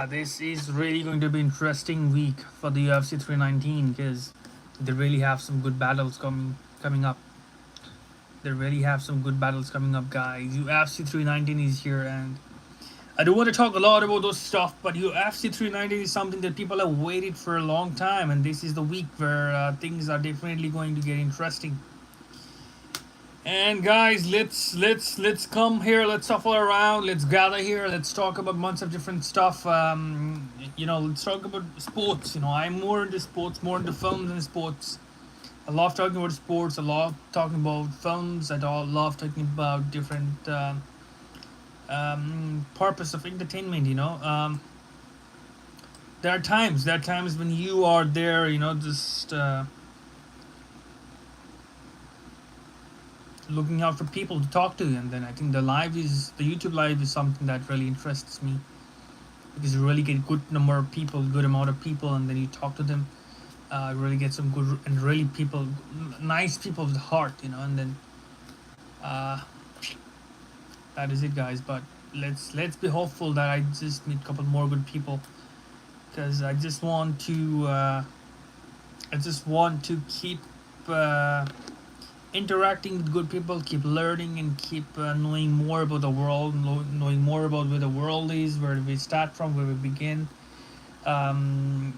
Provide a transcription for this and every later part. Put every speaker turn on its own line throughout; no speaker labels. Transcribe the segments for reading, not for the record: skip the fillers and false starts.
Yeah, this is really going to be interesting week for the UFC 319 because they really have some good battles coming up. They really have some good battles coming up, guys. UFC 319 is here, and I don't want to talk a lot about those stuff, but UFC 319 is something that people have waited for a long time, and this is the week where things are definitely going to get interesting. And guys, let's come here. Let's shuffle around. Let's gather here. Let's talk about months of different stuff. Let's talk about sports. I'm more into sports, more into films and sports. I love talking about sports. I love talking about films. Love talking about different purpose of entertainment. There are times when you are there. Just. Looking out for people to talk to, and then I think the YouTube live is something that really interests me because you really get good number of people, good amount of people, and then you talk to them. Really get some good and really people, nice people with heart, and then uh, that is it, guys. But let's be hopeful that I just meet a couple more good people because I just want to keep. Interacting with good people, keep learning, and keep knowing more about the world, knowing more about where the world is, where we start from, where we begin. Um,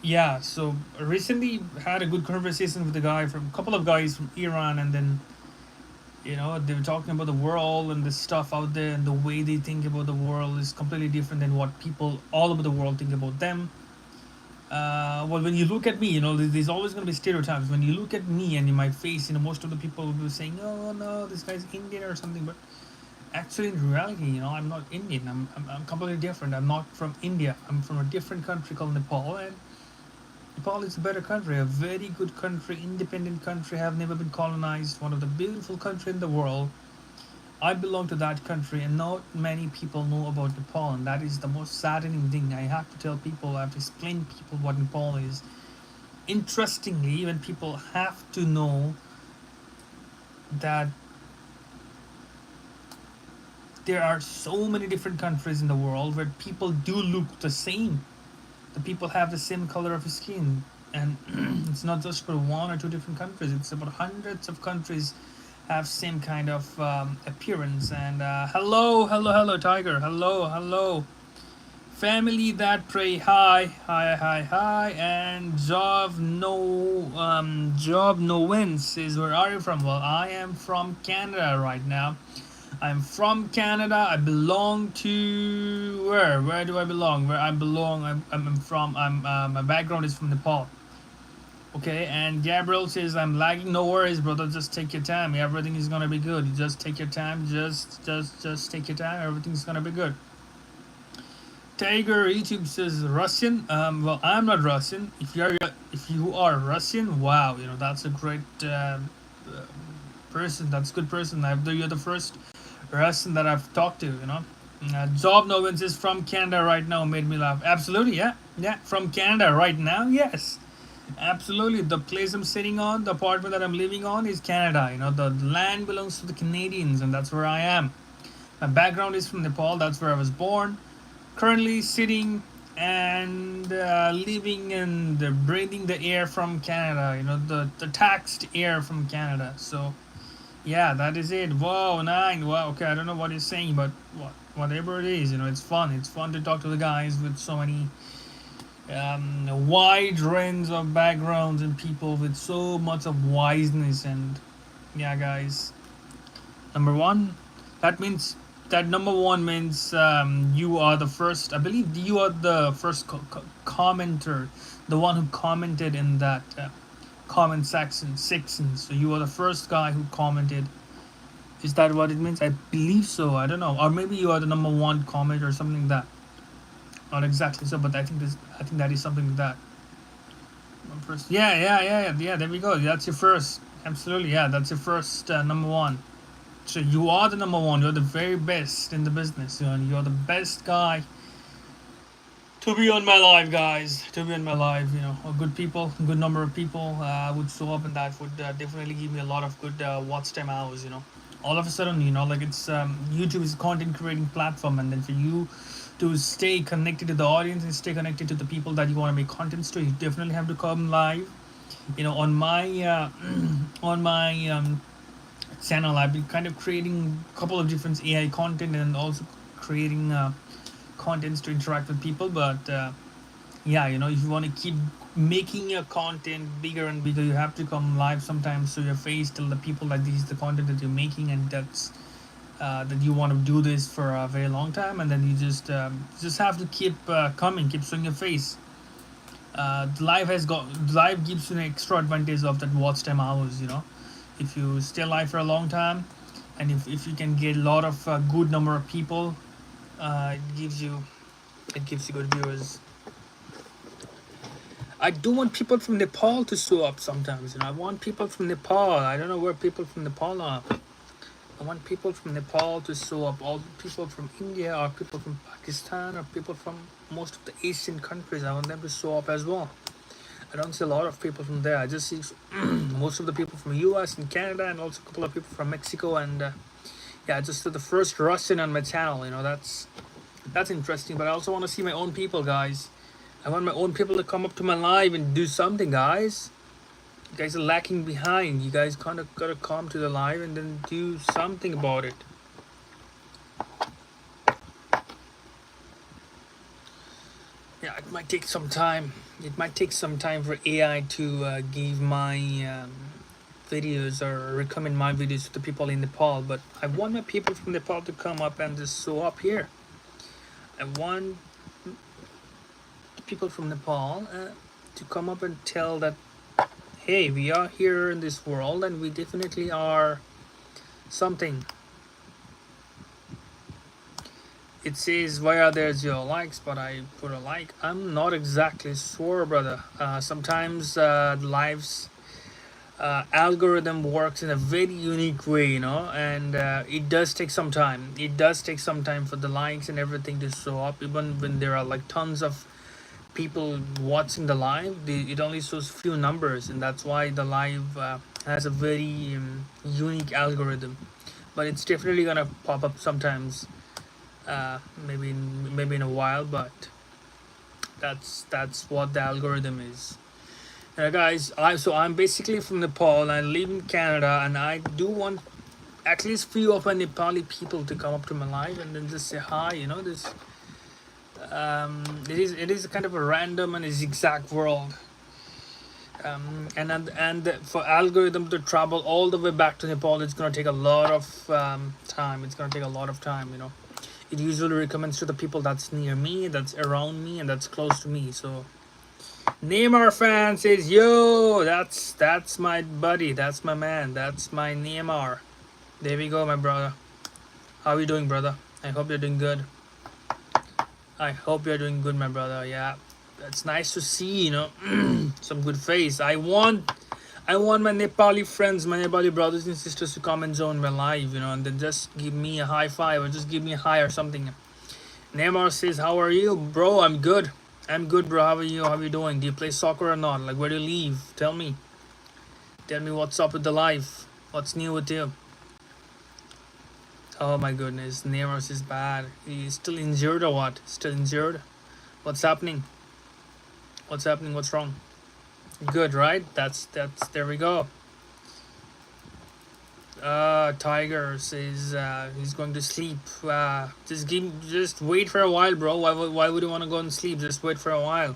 yeah, so recently had a good conversation with a couple of guys from Iran, and then they were talking about the world and the stuff out there, and the way they think about the world is completely different than what people all over the world think about them. Well, when you look at me, there's always going to be stereotypes. When you look at me and in my face, most of the people will be saying, "Oh no, this guy's Indian or something." But actually, in reality, I'm not Indian. I'm completely different. I'm not from India. I'm from a different country called Nepal, and Nepal is a better country, a very good country, independent country. Have never been colonized. One of the beautiful country in the world. I belong to that country, and not many people know about Nepal, and that is the most saddening thing. I have to tell people, I have to explain to people what Nepal is. Interestingly, even people have to know that there are so many different countries in the world where people do look the same. The people have the same color of skin, and it's not just for one or two different countries. It's about hundreds of countries have same kind of appearance. And hello Tiger, hello family that pray, hi. And job no wins says, where are you from? Well, I am from Canada right now. I'm from Canada. I belong to where do I belong? Where I belong, I'm from, my background is from Nepal. Okay, and Gabriel says, I'm lagging. No worries, brother. Just take your time. Everything is gonna be good. You just take your time. Just take your time. Everything's gonna be good. Tiger YouTube says Russian. Well, I'm not Russian. If you are Russian, wow, that's a great person. That's a good person. You're the first Russian that I've talked to. Job Novins is from Canada right now. Made me laugh. Absolutely, yeah. From Canada right now, yes. Absolutely. The place I'm sitting on, the apartment that I'm living on is Canada. The land belongs to the Canadians, and that's where I am. My background is from Nepal. That's where I was born. Currently sitting and living and breathing the air from Canada, the taxed air from Canada. So, yeah, that is it. Whoa, nine. Wow, okay, I don't know what he's saying, but whatever it is, it's fun. It's fun to talk to the guys with so many wide range of backgrounds and people with so much of wiseness. And yeah, guys, number one, number one means you are the first. I believe you are the first commenter, the one who commented in that comment section. So you are the first guy who commented. Is that what it means? I believe so. I don't know, or maybe you are the number one comment or something like that. Not exactly so, but I think that is something like that. First, yeah. There we go. That's your first. Absolutely, yeah. That's your first number one. So you are the number one. You're the very best in the business. You're the best guy to be on my live, guys. To be on my live, good people, good number of people would show up, and that would definitely give me a lot of good watch time hours. All of a sudden, like it's YouTube is a content creating platform, and then for you to stay connected to the audience and stay connected to the people that you want to make contents to, you definitely have to come live. On my on my channel, I've been kind of creating a couple of different AI content and also creating contents to interact with people. But yeah, if you want to keep making your content bigger and bigger, you have to come live sometimes, so your face tell the people that this is the content that you're making, and that you want to do this for a very long time, and then you just have to keep coming, keep showing your face. Live gives you an extra advantage of that watch time hours. If you stay live for a long time, and if you can get a lot of good number of people, it gives you good viewers. I do want people from Nepal to show up sometimes. I want people from Nepal. I don't know where people from Nepal are. I want people from Nepal to show up. All people from India, or people from Pakistan, or people from most of the Asian countries. I want them to show up as well. I don't see a lot of people from there. I just see most of the people from US and Canada, and also a couple of people from Mexico. And yeah, I just the first Russian on my channel. That's interesting. But I also want to see my own people, guys. I want my own people to come up to my live and do something, guys. You guys are lacking behind. You guys kind of gotta come to the live and then do something about it. Yeah, it might take some time. It might take some time for AI to give my videos or recommend my videos to the people in Nepal. But I want my people from Nepal to come up and just show up here. I want people from Nepal to come up and tell that, hey, we are here in this world and we definitely are something. It says where there's your likes, but I put a like. I'm not exactly sure, brother. Sometimes the lives algorithm works in a very unique way, and it does take some time. It does take some time for the likes and everything to show up, even when there are like tons of people watching the live. It only shows few numbers, and that's why the live has a very unique algorithm. But it's definitely gonna pop up sometimes, maybe in a while. But that's what the algorithm is. Guys, I'm basically from Nepal and I live in Canada, and I do want at least few of my Nepali people to come up to my live and then just say hi. This it is kind of a random and a zigzag world, and for algorithm to travel all the way back to Nepal, it's gonna take a lot of time. It's gonna take a lot of time. It usually recommends to the people that's near me, that's around me, and that's close to me. So Neymar fan says, yo, that's my buddy, that's my man, that's my Neymar. There we go, my brother. How are you doing, brother? I hope you're doing good. I hope you're doing good, my brother. Yeah, that's nice to see, some good face. I want my Nepali friends, my Nepali brothers and sisters to come and join my live, and then just give me a high five or just give me a hi or something. Neymar says, how are you, bro? I'm good. I'm good, bro. How are you? How are you doing? Do you play soccer or not? Like, where do you live? Tell me. Tell me what's up with the life. What's new with you? Oh my goodness, Neymar is bad. He's still injured or what? Still injured? What's happening? What's happening? What's wrong? Good, right? That's there we go. Tiger says he's going to sleep. Just wait for a while, bro. Why would you want to go and sleep? Just wait for a while.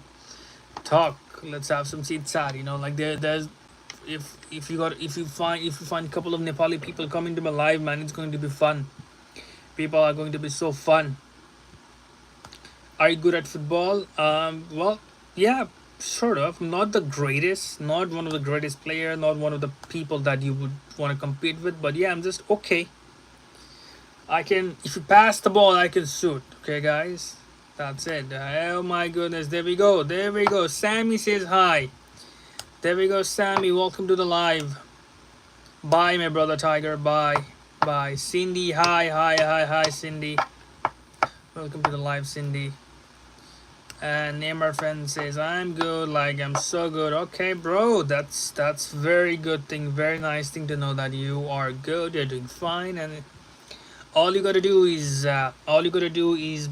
Talk. Let's have some chit chat. Like there's if you find a couple of Nepali people coming to my live, man, it's going to be fun. People are going to be so fun. Are you good at football? Well, yeah, sort of. Not the greatest, not one of the greatest player, not one of the people that you would want to compete with, but yeah, I'm just okay. I can, if you pass the ball, I can shoot. Okay, guys, that's it. Oh my goodness, there we go. Sammy says hi. There we go, Sammy. Welcome to the live. Bye, my brother Tiger. Bye. Cindy, hi, Cindy. Welcome to the live, Cindy. And Neymar fan says, I'm good, like I'm so good. Okay, bro, that's very good thing, very nice thing to know that you are good, you're doing fine. And all you gotta do is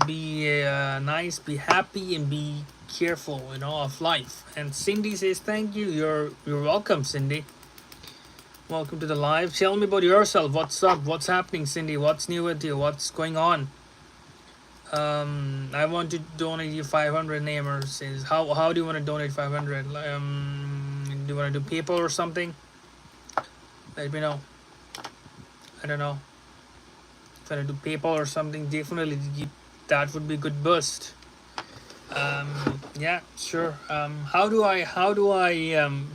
be nice, be happy, and be careful, of life. And Cindy says thank you. You're welcome, Cindy. Welcome to the live. Tell me about yourself. What's up? What's happening, Cindy? What's new with you? What's going on? I want to donate you 500. Namer says, how do you want to donate 500? Do you want to do PayPal or something? Let me know. I don't know. If I do PayPal or something, definitely that would be a good boost. Yeah, sure. How do I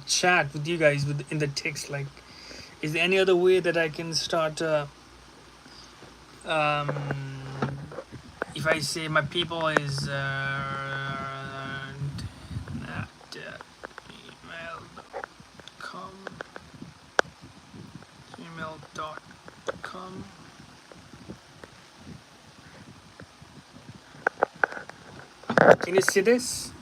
chat with you guys in the text? Like, is there any other way that I can start? Um, if I say my people is at gmail.com, gmail.com. Can you see this?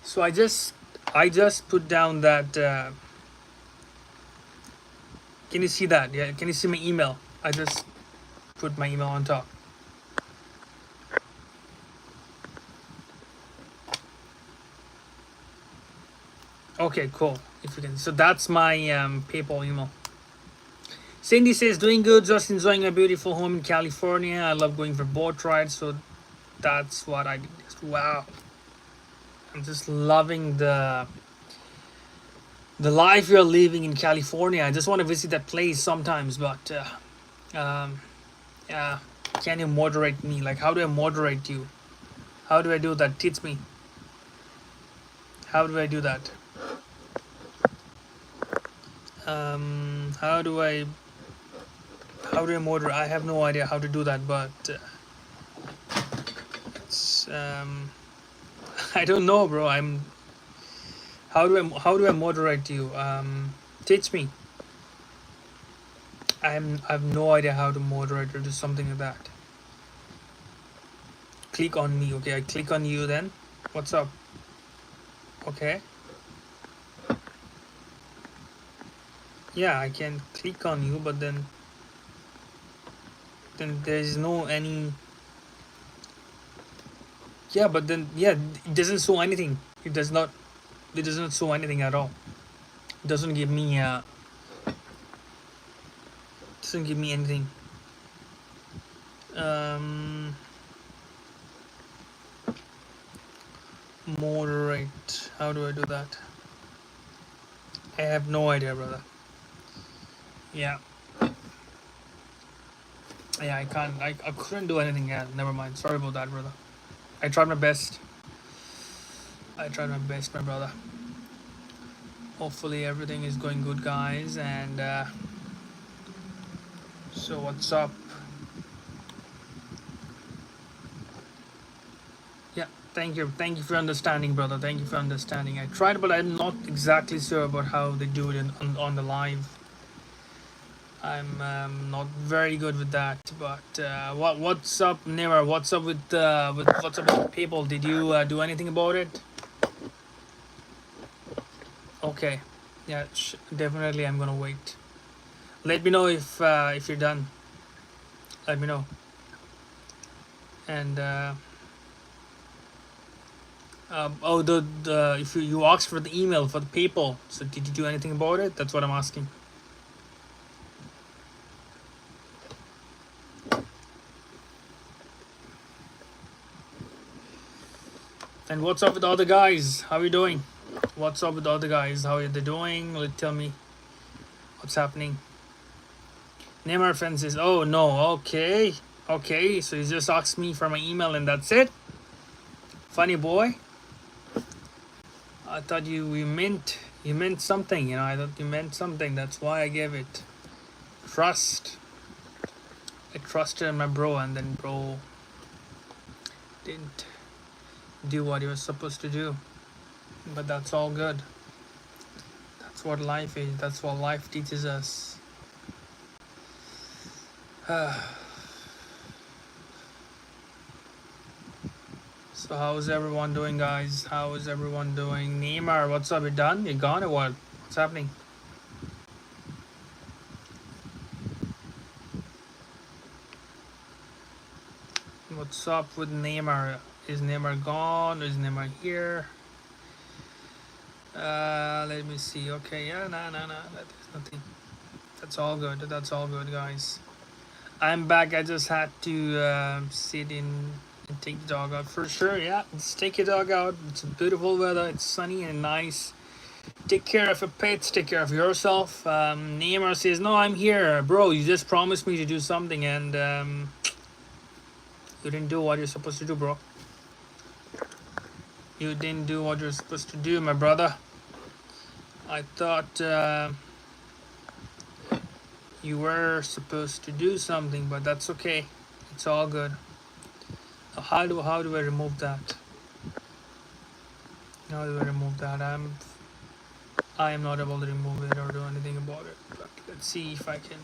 So I just put down that. Can you see that? Yeah. Can you see my email? I just put my email on top. Okay, cool. If you can. So that's my PayPal email. Cindy says, doing good, just enjoying my beautiful home in California. I love going for boat rides, so that's what I did. Wow. I'm just loving the life you're living in California. I just want to visit that place sometimes, but yeah, can you moderate me? Like, how do I moderate you? How do I do that? Teach me. How do I do that? How do I moderate? I have no idea how to do that, but it's I don't know, bro. How do I moderate you? Teach me. I have no idea how to moderate or do something like that. Click on me. Okay, I click on you then. What's up? Okay. Yeah, I can click on you, but then there is no any. Yeah, but then yeah, it doesn't show anything. It does not. It doesn't show anything at all. It doesn't give me doesn't give me anything. Moderate. How do I do that? I have no idea, brother. Yeah. Yeah, I can't. I couldn't do anything. Yeah, never mind. Sorry about that, brother. I tried my best. I tried my best, my brother. Hopefully everything is going good, guys. And so what's up? Yeah, thank you for understanding, brother. Thank you for understanding. I tried, but I'm not exactly sure about how they do it on the live. I'm not very good with that. But what's up, Never? What's up with what's up with people? Did you do anything about it? Okay, yeah, definitely. I'm gonna wait. Let me know if you're done. Let me know. And oh, the if you asked for the email for the PayPal, so did you do anything about it? That's what I'm asking. And what's up with the other guys? How are you doing? What's up with the other guys? How are they doing? Tell me what's happening. Neymar fan says, oh no, okay. Okay, so you just asked me for my email and that's it? Funny boy. I thought you meant something, I thought you meant something. That's why I gave it. Trust. I trusted my bro, and then bro didn't do what he was supposed to do. But that's all good. That's what life is. That's what life teaches us. So how's everyone doing, guys? How is everyone doing? Neymar, what's up? You done? You gone or what? What's happening? What's up with Neymar? Is Neymar gone? Is Neymar here? Let me see. Okay, yeah, no. That is nothing. That's all good. That's all good, guys. I'm back. I just had to sit in and take the dog out for sure. Yeah, just take your dog out. It's beautiful weather. It's sunny and nice. Take care of your pets. Take care of yourself. Neymar says, "No, I'm here, bro. You just promised me to do something, and you didn't do what you're supposed to do, bro. You didn't do what you're supposed to do, my brother. I thought you were supposed to do something, but that's okay. It's all good. How do I remove that? How do I remove that? I am not able to remove it or do anything about it. But let's see if I can.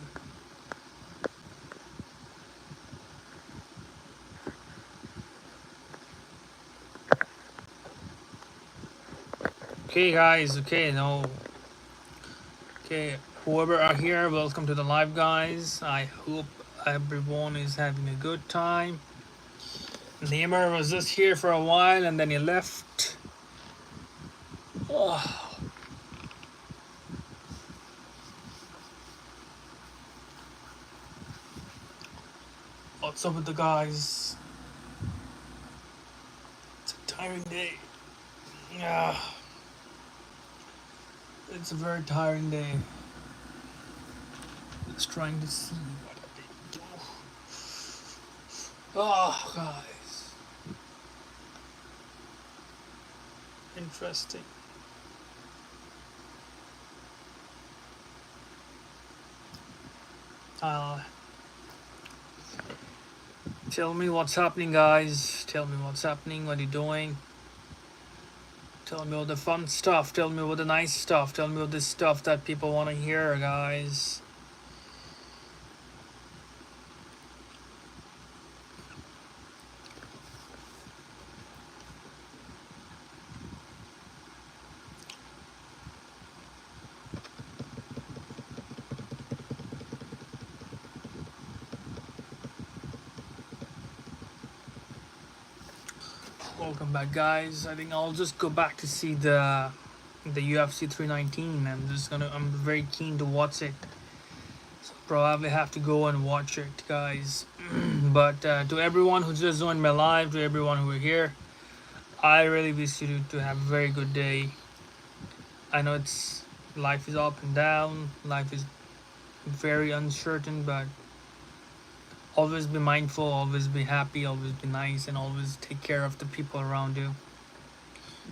Okay, guys. Okay, no. Okay, whoever are here, welcome to the live, guys. I hope everyone is having a good time. Neymar was just here for a while and then he left. Oh. What's up with the guys? It's a tiring day. Yeah. It's a very tiring day. Just trying to see what I did do. Oh, guys. Interesting. Tell me what's happening, guys. Tell me what's happening. What are you doing? Tell me all the fun stuff. Tell me all the nice stuff. Tell me all the stuff that people want to hear, guys. Welcome back, guys. I think I'll just go back to see the UFC 319. I'm very keen to watch it. So probably have to go and watch it, guys. But to everyone who just joined my live, to everyone who are here, I really wish you to have a very good day. I know life is up and down. Life is very uncertain, but always be mindful, always be happy, always be nice, and always take care of the people around you.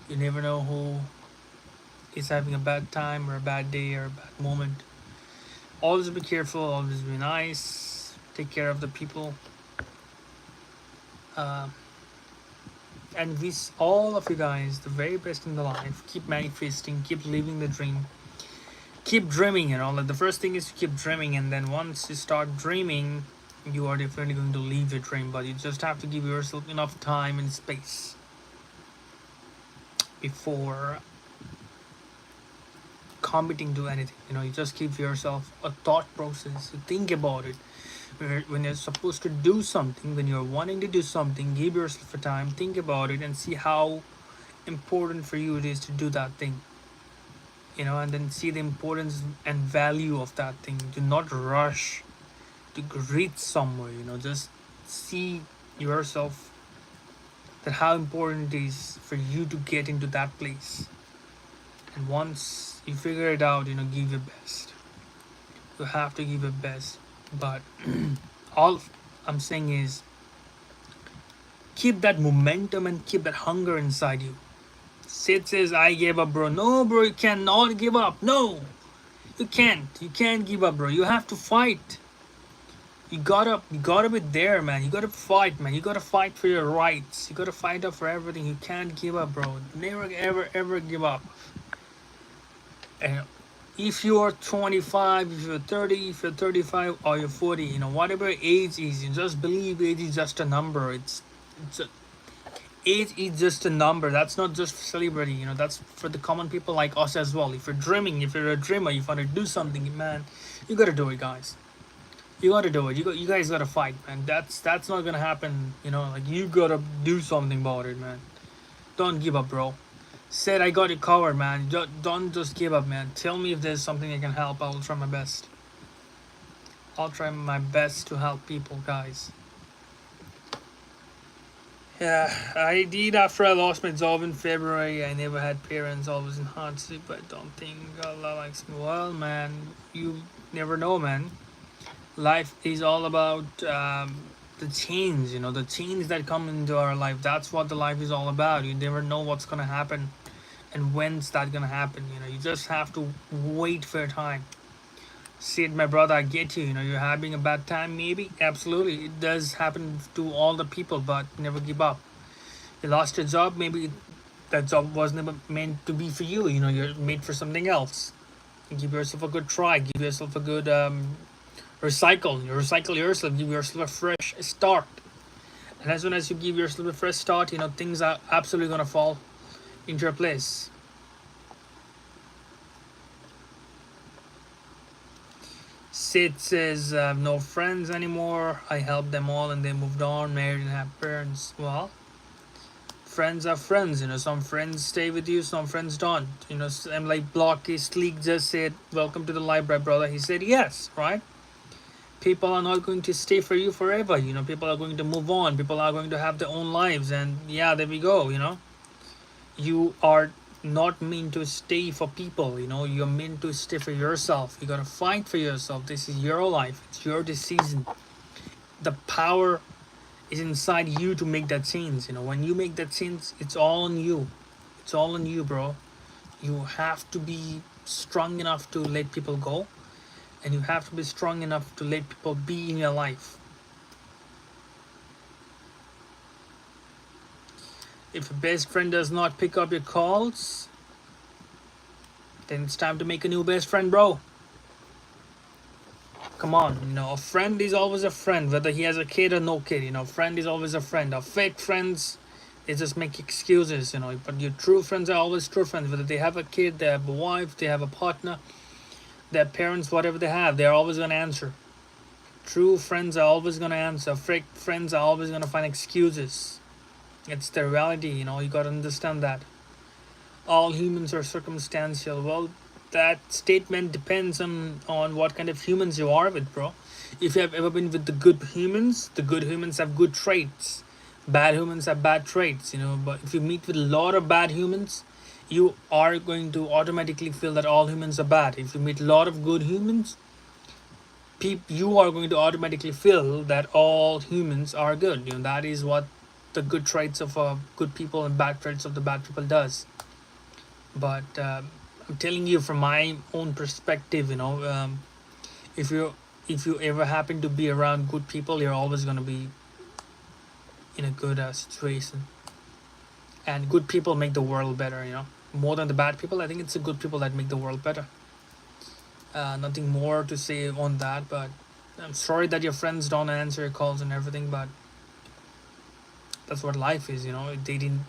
You never know who is having a bad time or a bad day or a bad moment. Always be careful, always be nice, take care of the people. And wish all of you guys the very best in the life. Keep manifesting, keep living the dream. Keep dreaming, like the first thing is to keep dreaming, and then once you start dreaming, you are definitely going to leave your dream, but you just have to give yourself enough time and space before committing to anything. You just give yourself a thought process. You think about it. When you're supposed to do something, when you're wanting to do something, give yourself a time, think about it, and see how important for you it is to do that thing. And then see the importance and value of that thing. Do not rush to reach somewhere. Just see yourself that how important it is for you to get into that place. And once you figure it out, give your best. You have to give your best. But all I'm saying is keep that momentum and keep that hunger inside you. Sid says, I gave up, bro. No, bro, you cannot give up. No, you can't. You can't give up, bro. You have to fight. You gotta be there, man. You gotta fight, man. You gotta fight for your rights. You gotta fight up for everything. You can't give up, bro. Never, ever give up. And if you are 25, if you're 30, if you're 35, or you're 40, whatever age is, you just believe age is just a number. Age is just a number. That's not just for celebrity. That's for the common people like us as well. If you're dreaming, if you're a dreamer, if you want to do something, man, you gotta do it, guys. You gotta do it. You guys gotta fight, man. That's not gonna happen. Like you gotta do something about it, man. Don't give up, bro. Said I got it covered, man. Don't just give up, man. Tell me if there's something I can help. I will try my best. I'll try my best to help people, guys. Yeah, I did after I lost my job in February. I never had parents, always in hardship. I don't think Allah likes me. Well, man, you never know, man. Life is all about the change, the change that come into our life. That's what the life is all about. You never know what's gonna happen and when's that gonna happen. You just have to wait for your time. Said my brother, I get you. You're having a bad time, maybe. Absolutely, it does happen to all the people, but never give up. You lost your job, maybe that job was never meant to be for you. You're made for something else. Give yourself a good try. Give yourself a good recycle yourself. Give yourself a fresh start. And as soon as you give yourself a fresh start, things are absolutely gonna fall into your place. Sid says, no friends anymore. I helped them all and they moved on, married and have parents. Well, friends are friends. Some friends stay with you, some friends don't. I'm like Blockist League just said, welcome to the library, brother. He said yes, right? People are not going to stay for you forever. People are going to move on. People are going to have their own lives. And yeah, there we go. You are not meant to stay for people. You're meant to stay for yourself. You gotta fight for yourself. This is your life. It's your decision. The power is inside you to make that change. When you make that change, it's all on you. It's all on you, bro. You have to be strong enough to let people go, and you have to be strong enough to let people be in your life. If a best friend does not pick up your calls, then it's time to make a new best friend, bro. Come on, a friend is always a friend, whether he has a kid or no kid. Friend is always a friend. Our fake friends, they just make excuses. But your true friends are always true friends. Whether they have a kid, they have a wife, they have a partner, their parents, whatever they have, they're always gonna answer. True friends are always gonna answer. Fake friends are always gonna find excuses. It's the reality. You gotta understand that. All humans are circumstantial. Well, that statement depends on what kind of humans you are with, bro. If you have ever been with the good humans have good traits. Bad humans have bad traits, But if you meet with a lot of bad humans, you are going to automatically feel that all humans are bad. If you meet a lot of good humans, you are going to automatically feel that all humans are good. That is what the good traits of good people and bad traits of the bad people does. But I'm telling you from my own perspective, if you ever happen to be around good people, you're always going to be in a good situation. And good people make the world better. More than the bad people. I think it's the good people that make the world better. Nothing more to say on that, but I'm sorry that your friends don't answer your calls and everything, but that's what life is.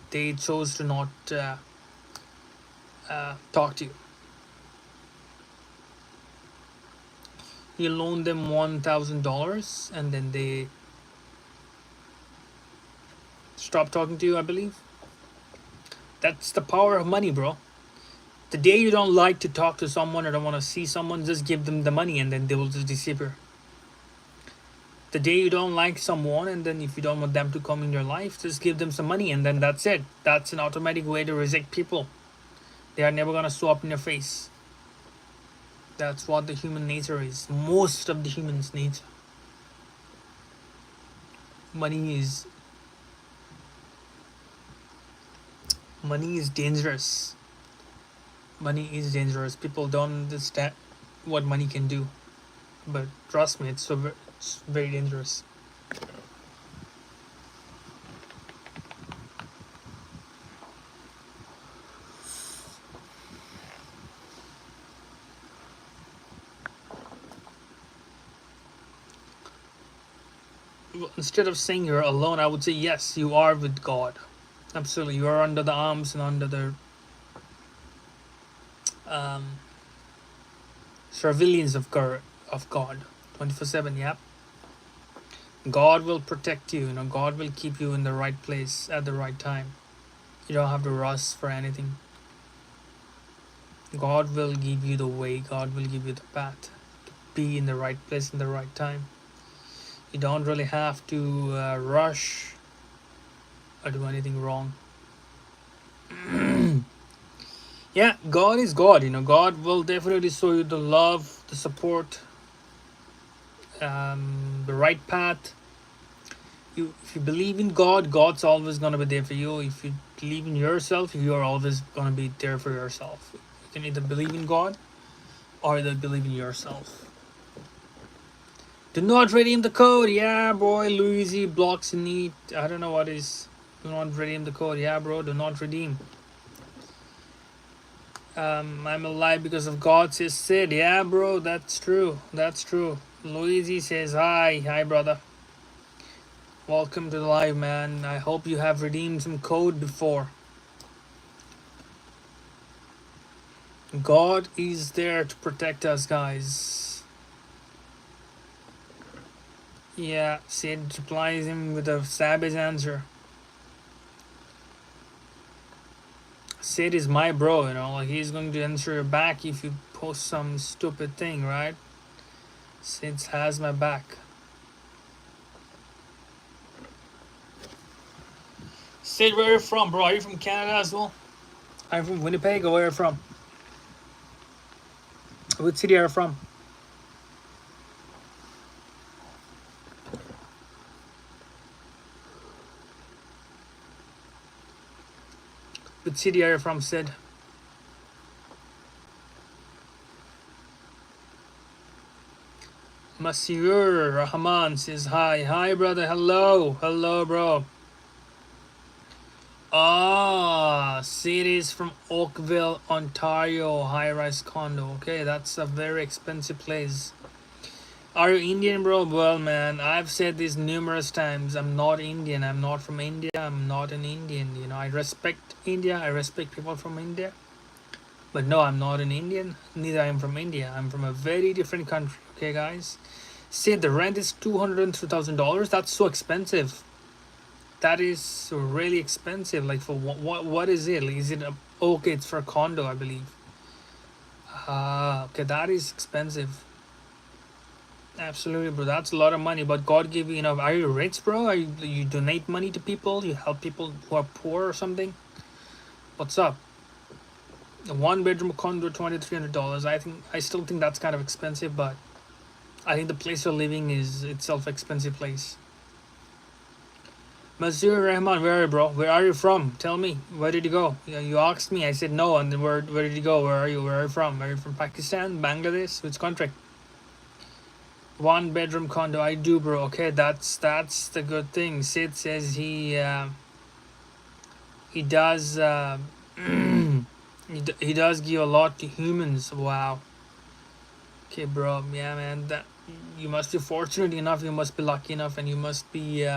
They chose to not talk to you. You loan them $1,000 and then they stop talking to you, I believe. That's the power of money, bro. The day you don't like to talk to someone or don't want to see someone, just give them the money and then they will just disappear. The day you don't like someone and then if you don't want them to come in your life, just give them some money and then that's it. That's an automatic way to reject people. They are never going to show up in your face. That's what the human nature is. Most of the human's nature. Money is dangerous. Money is dangerous. People don't understand what money can do. But trust me, it's very dangerous. Instead of saying you're alone, I would say yes, you are with God. Absolutely, you are under the arms and under the surveillance of God. 24/7. Yep. God will protect you. God will keep you in the right place at the right time. You don't have to rush for anything. God will give you the way. God will give you the path to be in the right place in the right time. You don't really have to rush or do anything wrong. Yeah, God is God. God will definitely show you the love, the support, the right path. If you believe in God, God's always gonna be there for you. If you believe in yourself, you are always gonna be there for yourself. You can either believe in God or either believe in yourself. Do not redeem the code. Yeah, boy. Luigi blocks neat. I don't know what is. Do not redeem the code. Yeah, bro. Do not redeem. I'm alive because of God, says Sid. Yeah, bro. That's true. That's true. Luigi says hi. Hi, brother. Welcome to the live, man. I hope you have redeemed some code before. God is there to protect us, guys. Yeah, Sid replies him with a savage answer. Sid is my bro, like he's going to answer your back if you post some stupid thing, right? Sid has my back. Sid, where are you from, bro? Are you from Canada as well? I'm from Winnipeg, or where are you from? Which city are you from? Which city are you from, Sid? Monsieur Rahman says hi. Hi, brother. Hello. Hello, bro. Ah, cities from Oakville, Ontario, high-rise condo. Okay, that's a very expensive place. Are you Indian, bro? Well, man, I've said this numerous times. I'm not Indian. I'm not from India. I'm not an Indian. I respect India. I respect people from India. But no, I'm not an Indian. Neither I am from India. I'm from a very different country. Okay, guys. Say the rent is $202,000. That's so expensive. That is really expensive. Like for what is it? Like, is it okay? It's for a condo, I believe. Ah, okay, that is expensive. Absolutely, bro. That's a lot of money. But God gave you enough. Are you rich, bro? You donate money to people? You help people who are poor or something? What's up? A one-bedroom condo, $2,300. I still think that's kind of expensive, but I think the place you're living is itself expensive place. Mazur Rahman, where are you, bro? Where are you from? Tell me. Where did you go? You asked me. I said no, and then where did you go? Where are you? Where are you from? Are you from Pakistan, Bangladesh? Which country? One bedroom condo. I do, bro. Okay, that's the good thing. Sid says he does he does give a lot to humans. Wow. Okay, bro. Yeah, man. That you must be fortunate enough. You must be lucky enough, and you must be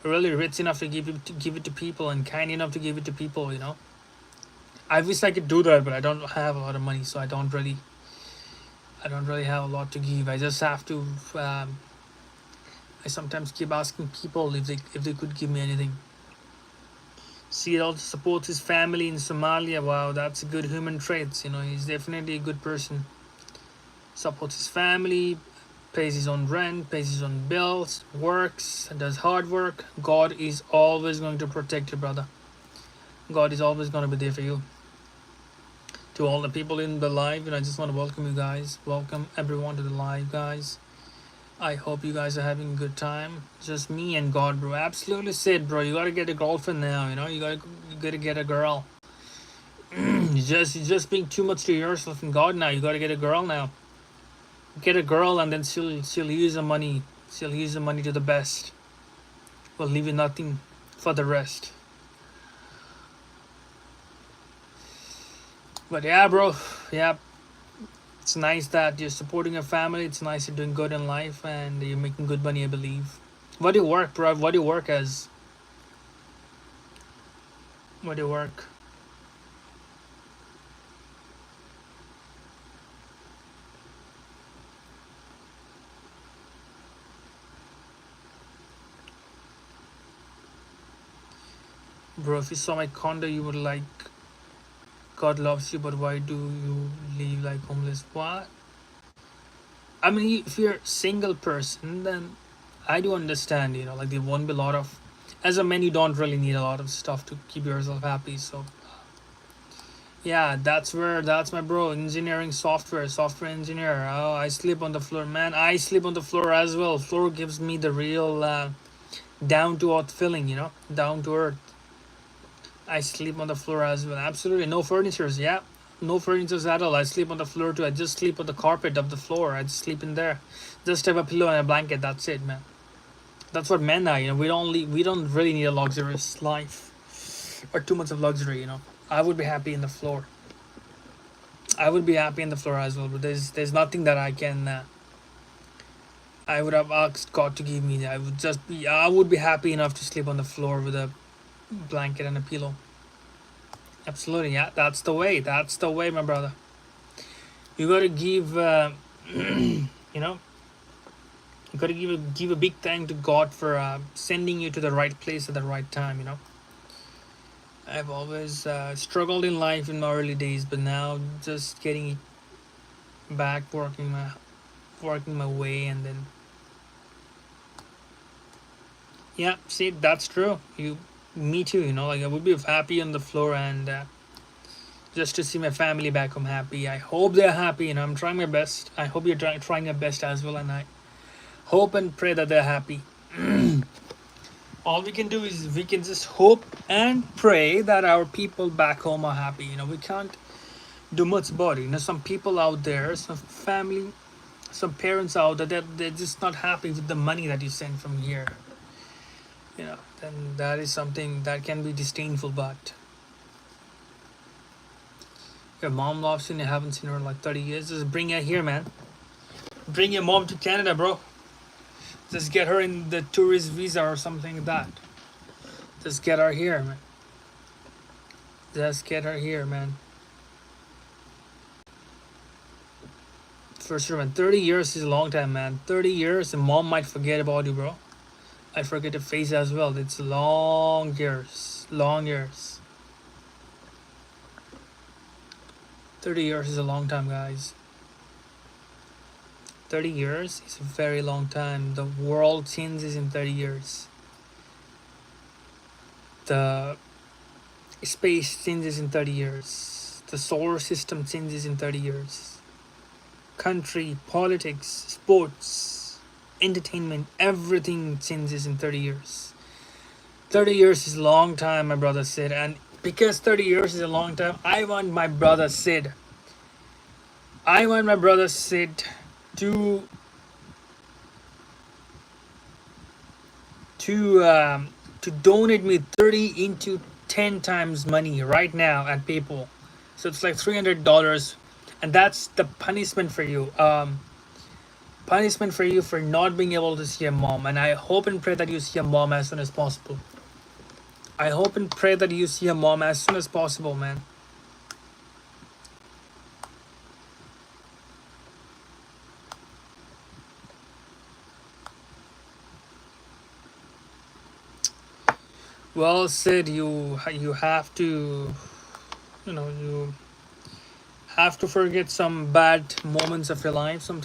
really rich enough to give it to people, and kind enough to give it to people. I wish I could do that, but I don't have a lot of money, so I don't really have a lot to give. I just have to. I sometimes keep asking people if they could give me anything. See, he also supports his family in Somalia. Wow, that's a good human trait. He's definitely a good person. Supports his family, pays his own rent, pays his own bills, works, does hard work. God is always going to protect you, brother. God is always going to be there for you. To all the people in the live, I just want to welcome you guys. Welcome everyone to the live, guys. I hope you guys are having a good time. Just me and God, bro. Absolutely, Sid, bro. You gotta get a girlfriend now. You gotta get a girl. You're just being too much to yourself and God now. You gotta get a girl now. Get a girl, and then she'll use the money. She'll use the money to the best. Will leave you nothing for the rest. But yeah, bro. Yeah, it's nice that you're supporting your family. It's nice you're doing good in life, and you're making good money, I believe. What do you work, bro? What do you work as? What do you work? Bro, if you saw my condo, you would like, God loves you, but why do you live like homeless? What? I mean, if you're a single person, then I do understand, like there won't be a lot of, as a man, you don't really need a lot of stuff to keep yourself happy. So, yeah, that's my bro, engineering software engineer. Oh, I sleep on the floor, man. I sleep on the floor as well. Floor gives me the real down to earth feeling, down to earth. I sleep on the floor as well. Absolutely. No furnitures. Yeah. No furnitures at all. I sleep on the floor too. I just sleep on the carpet of the floor. I just sleep in there. Just have a pillow and a blanket. That's it, man. That's what men are. We don't really need a luxurious life or too much of luxury. I would be happy in the floor. I would be happy in the floor as well. But there's nothing that I can. I would have asked God to give me. I would be happy enough to sleep on the floor with a blanket and a pillow. Absolutely, yeah. That's the way. That's the way, my brother. You gotta give, you know, you gotta give a big thank to God for sending you to the right place at the right time. I've always struggled in life in my early days, but now just getting it back, working my way, and then yeah. See, that's true. Me too. Like I would be happy on the floor and. Just to see my family back home happy. I hope they're happy. I'm trying my best. I hope you're trying your best as well, and I hope and pray that they're happy. All we can do is we can just hope and pray that our people back home are happy. We can't do much about it. Some people out there, some family, some parents out there, they're just not happy with the money that you send from here. Then that is something that can be disdainful, but your mom loves you and you haven't seen her in like 30 years. Just bring her here, man. Bring your mom to Canada, bro. Just get her in the tourist visa or something like that. Just get her here, man. Just get her here, man. For sure, man. 30 years is a long time, man. 30 years and mom might forget about you, bro. I forget the face as well. It's long years. Long years. 30 years is a long time, guys. 30 years is a very long time. The world changes in 30 years. The space changes in 30 years. The solar system changes in 30 years. Country, politics, sports, entertainment, everything changes in 30 years. 30 years is a long time, my brother said. And because 30 years is a long time, I want my brother Sid to to donate me 30 into 10 times money right now at PayPal. So it's like $300, and that's the punishment for you. Punishment for you for not being able to see your mom. And I hope and pray that you see your mom as soon as possible. I hope and pray that you see your mom as soon as possible, man. Well, Sid, you have to, you have to forget some bad moments of your life sometimes.